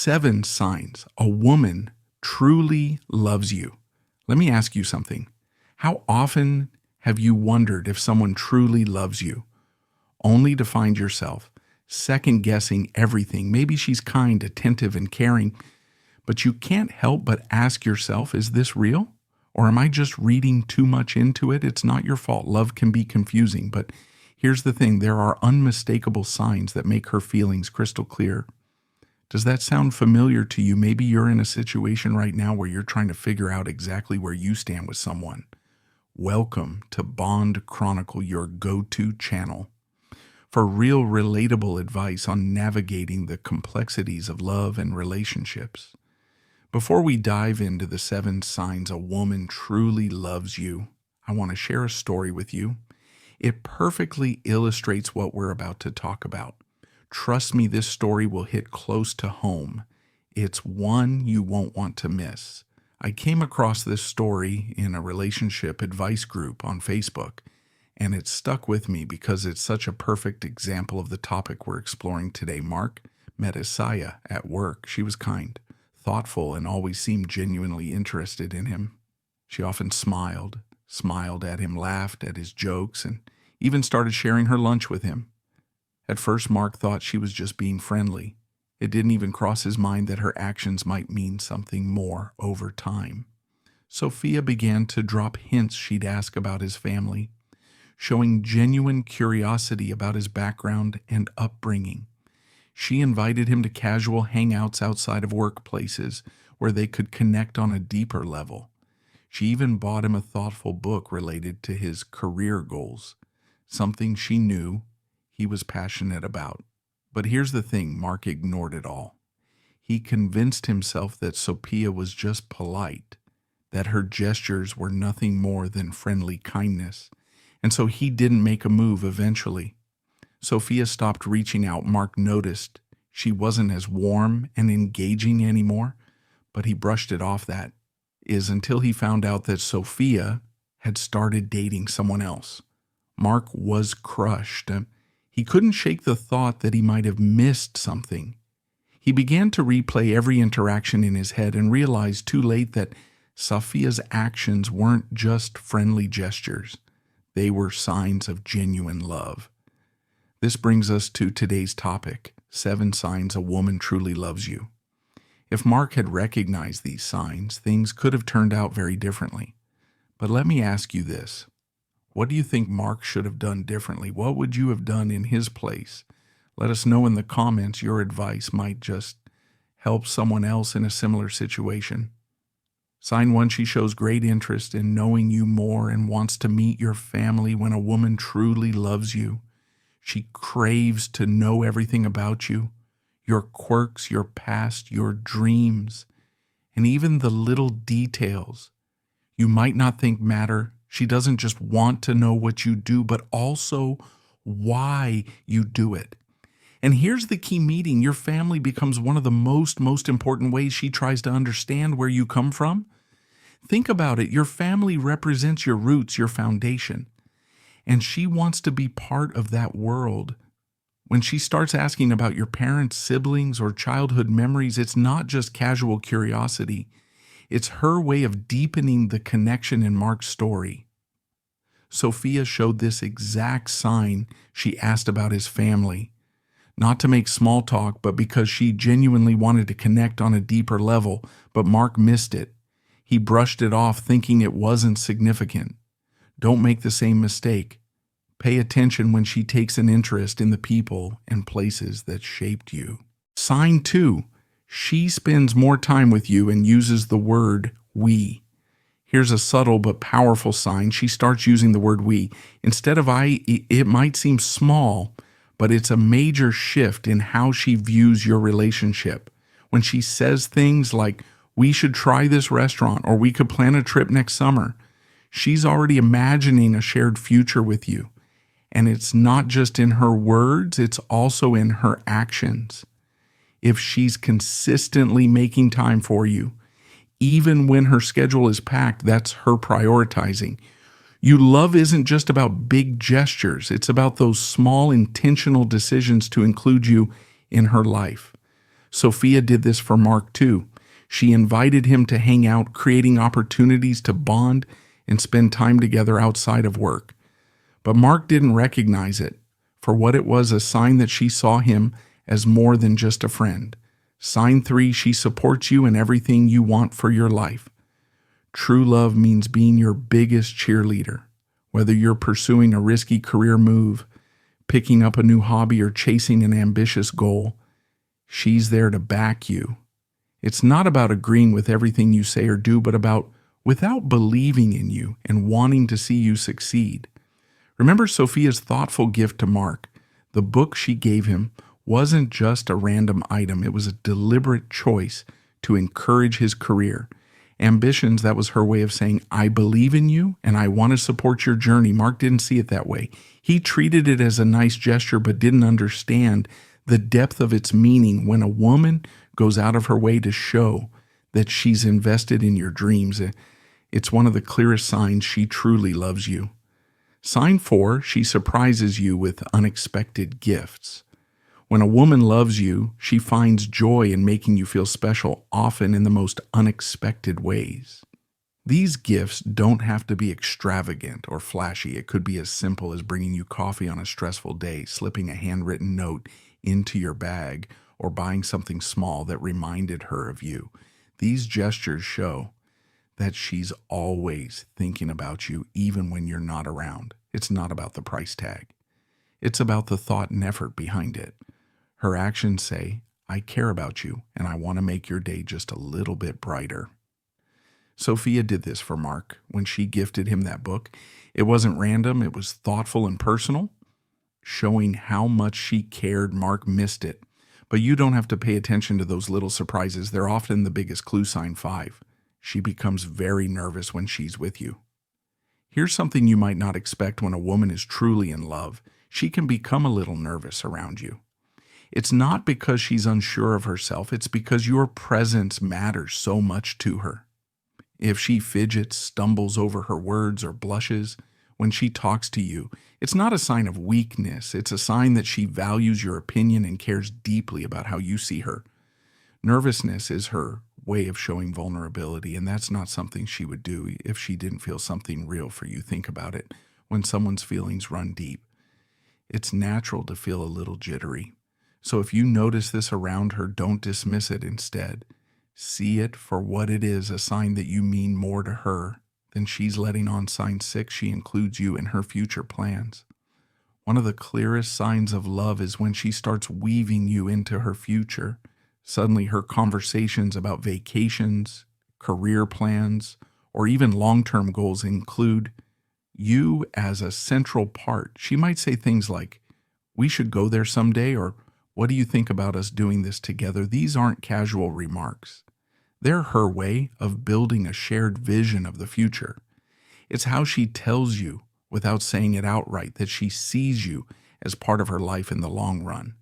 7 signs a woman truly loves you. Let me ask you something. How often have you wondered if someone truly loves you, only to find yourself second guessing everything? Maybe she's kind, attentive, and caring, but you can't help but ask yourself, is this real? Or am I just reading too much into it? It's not your fault. Love can be confusing, but here's the thing. There are unmistakable signs that make her feelings crystal clear. Does that sound familiar to you? Maybe you're in a situation right now where you're trying to figure out exactly where you stand with someone. Welcome to Bond Chronicle, your go-to channel for real relatable advice on navigating the complexities of love and relationships. Before we dive into the 7 signs a woman truly loves you, I want to share a story with you. It perfectly illustrates what we're about to talk about. Trust me, this story will hit close to home. It's one you won't want to miss. I came across this story in a relationship advice group on Facebook, and it stuck with me because it's such a perfect example of the topic we're exploring today. Mark met Isaiah at work. She was kind, thoughtful, and always seemed genuinely interested in him. She often smiled at him, laughed at his jokes, and even started sharing her lunch with him. At first, Mark thought she was just being friendly. It didn't even cross his mind that her actions might mean something more over time. Sophia began to drop hints she'd ask about his family, showing genuine curiosity about his background and upbringing. She invited him to casual hangouts outside of workplaces where they could connect on a deeper level. She even bought him a thoughtful book related to his career goals, something she knew he was passionate about. But here's the thing, Mark ignored it all. He convinced himself that Sophia was just polite, that her gestures were nothing more than friendly kindness, and so he didn't make a move eventually. Sophia stopped reaching out. Mark noticed she wasn't as warm and engaging anymore, but he brushed it off until he found out that Sophia had started dating someone else. Mark was crushed. He couldn't shake the thought that he might have missed something. He began to replay every interaction in his head and realized too late that Sophia's actions weren't just friendly gestures. They were signs of genuine love. This brings us to today's topic, 7 signs a woman truly loves you. If Mark had recognized these signs, things could have turned out very differently. But let me ask you this. What do you think Mark should have done differently? What would you have done in his place? Let us know in the comments. Your advice might just help someone else in a similar situation. Sign 1, she shows great interest in knowing you more and wants to meet your family. When a woman truly loves you, she craves to know everything about you, your quirks, your past, your dreams, and even the little details you might not think matter. She doesn't just want to know what you do, but also why you do it. And here's the key meeting. Your family becomes one of the most important ways she tries to understand where you come from. Think about it. Your family represents your roots, your foundation. And she wants to be part of that world. When she starts asking about your parents, siblings, or childhood memories, it's not just casual curiosity. It's her way of deepening the connection in Mark's story. Sophia showed this exact sign. She asked about his family, not to make small talk, but because she genuinely wanted to connect on a deeper level, but Mark missed it. He brushed it off, thinking it wasn't significant. Don't make the same mistake. Pay attention when she takes an interest in the people and places that shaped you. Sign 2. She spends more time with you and uses the word we. Here's a subtle but powerful sign. She starts using the word we. Instead of I, it might seem small, but it's a major shift in how she views your relationship. When she says things like, we should try this restaurant, or we could plan a trip next summer, she's already imagining a shared future with you. And it's not just in her words, it's also in her actions. If she's consistently making time for you, even when her schedule is packed, that's her prioritizing. Love isn't just about big gestures. It's about those small intentional decisions to include you in her life. Sophia did this for Mark too. She invited him to hang out, creating opportunities to bond and spend time together outside of work. But Mark didn't recognize it for what it was, a sign that she saw him as more than just a friend. Sign 3, she supports you in everything you want for your life. True love means being your biggest cheerleader. Whether you're pursuing a risky career move, picking up a new hobby, or chasing an ambitious goal, she's there to back you. It's not about agreeing with everything you say or do, but without believing in you and wanting to see you succeed. Remember Sophia's thoughtful gift to Mark. The book she gave him wasn't just a random item. It was a deliberate choice to encourage his career. Ambitions, that was her way of saying, I believe in you and I want to support your journey. Mark didn't see it that way. He treated it as a nice gesture, but didn't understand the depth of its meaning when a woman goes out of her way to show that she's invested in your dreams. It's one of the clearest signs she truly loves you. Sign 4, she surprises you with unexpected gifts. When a woman loves you, she finds joy in making you feel special, often in the most unexpected ways. These gifts don't have to be extravagant or flashy. It could be as simple as bringing you coffee on a stressful day, slipping a handwritten note into your bag, or buying something small that reminded her of you. These gestures show that she's always thinking about you, even when you're not around. It's not about the price tag. It's about the thought and effort behind it. Her actions say, I care about you, and I want to make your day just a little bit brighter. Sophia did this for Mark when she gifted him that book. It wasn't random. It was thoughtful and personal, showing how much she cared. Mark missed it. But you don't have to pay attention to those little surprises. They're often the biggest clue. Sign 5. She becomes very nervous when she's with you. Here's something you might not expect when a woman is truly in love. She can become a little nervous around you. It's not because she's unsure of herself. It's because your presence matters so much to her. If she fidgets, stumbles over her words, or blushes when she talks to you, it's not a sign of weakness. It's a sign that she values your opinion and cares deeply about how you see her. Nervousness is her way of showing vulnerability, and that's not something she would do if she didn't feel something real for you. Think about it. When someone's feelings run deep, it's natural to feel a little jittery. So if you notice this around her, don't dismiss it. Instead, see it for what it is, a sign that you mean more to her than she's letting on. Sign 6, she includes you in her future plans. One of the clearest signs of love is when she starts weaving you into her future. Suddenly her conversations about vacations, career plans, or even long-term goals include you as a central part. She might say things like, we should go there someday, or what do you think about us doing this together? These aren't casual remarks. They're her way of building a shared vision of the future. It's how she tells you, without saying it outright, that she sees you as part of her life in the long run.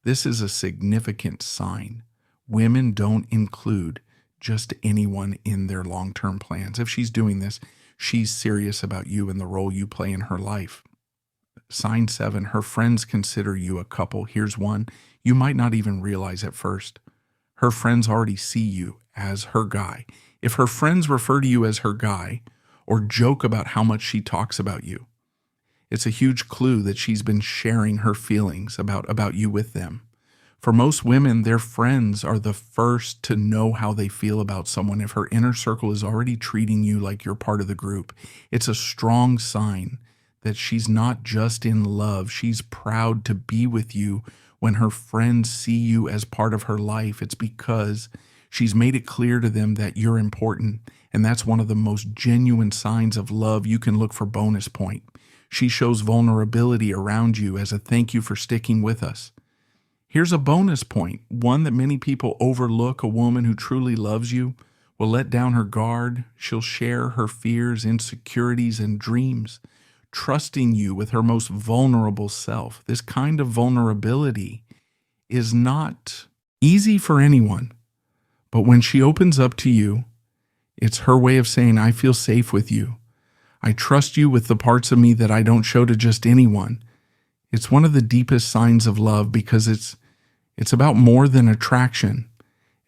This is a significant sign. Women don't include just anyone in their long-term plans. If she's doing this, she's serious about you and the role you play in her life. Sign 7, her friends consider you a couple. Here's one you might not even realize at first. Her friends already see you as her guy. If her friends refer to you as her guy or joke about how much she talks about you, it's a huge clue that she's been sharing her feelings about you with them. For most women, their friends are the first to know how they feel about someone. If her inner circle is already treating you like you're part of the group, it's a strong sign that she's not just in love. She's proud to be with you. When her friends see you as part of her life, it's because she's made it clear to them that you're important. And that's one of the most genuine signs of love. You can look for bonus point. She shows vulnerability around you as a thank you for sticking with us. Here's a bonus point, one that many people overlook. A woman who truly loves you will let down her guard. She'll share her fears, insecurities, and dreams, trusting you with her most vulnerable self. This kind of vulnerability is not easy for anyone, but when she opens up to you, it's her way of saying, I feel safe with you. I trust you with the parts of me that I don't show to just anyone. It's one of the deepest signs of love because it's It's about more than attraction.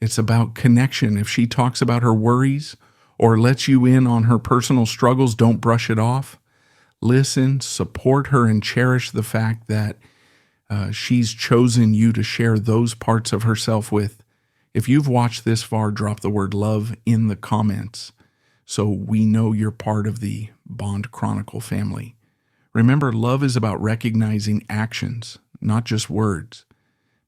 It's about connection. If she talks about her worries or lets you in on her personal struggles, don't brush it off. Listen, support her, and cherish the fact that she's chosen you to share those parts of herself with. If you've watched this far, drop the word love in the comments so we know you're part of the Bond Chronicle family. Remember, love is about recognizing actions, not just words.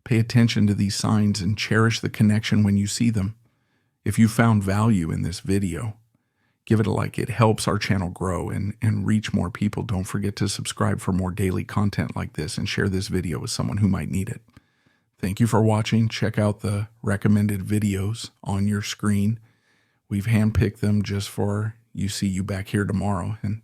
Pay attention to these signs and cherish the connection when you see them. If you found value in this video, give it a like. It helps our channel grow and reach more people. Don't forget to subscribe for more daily content like this and share this video with someone who might need it. Thank you for watching. Check out the recommended videos on your screen. We've handpicked them just for you. See you back here tomorrow. And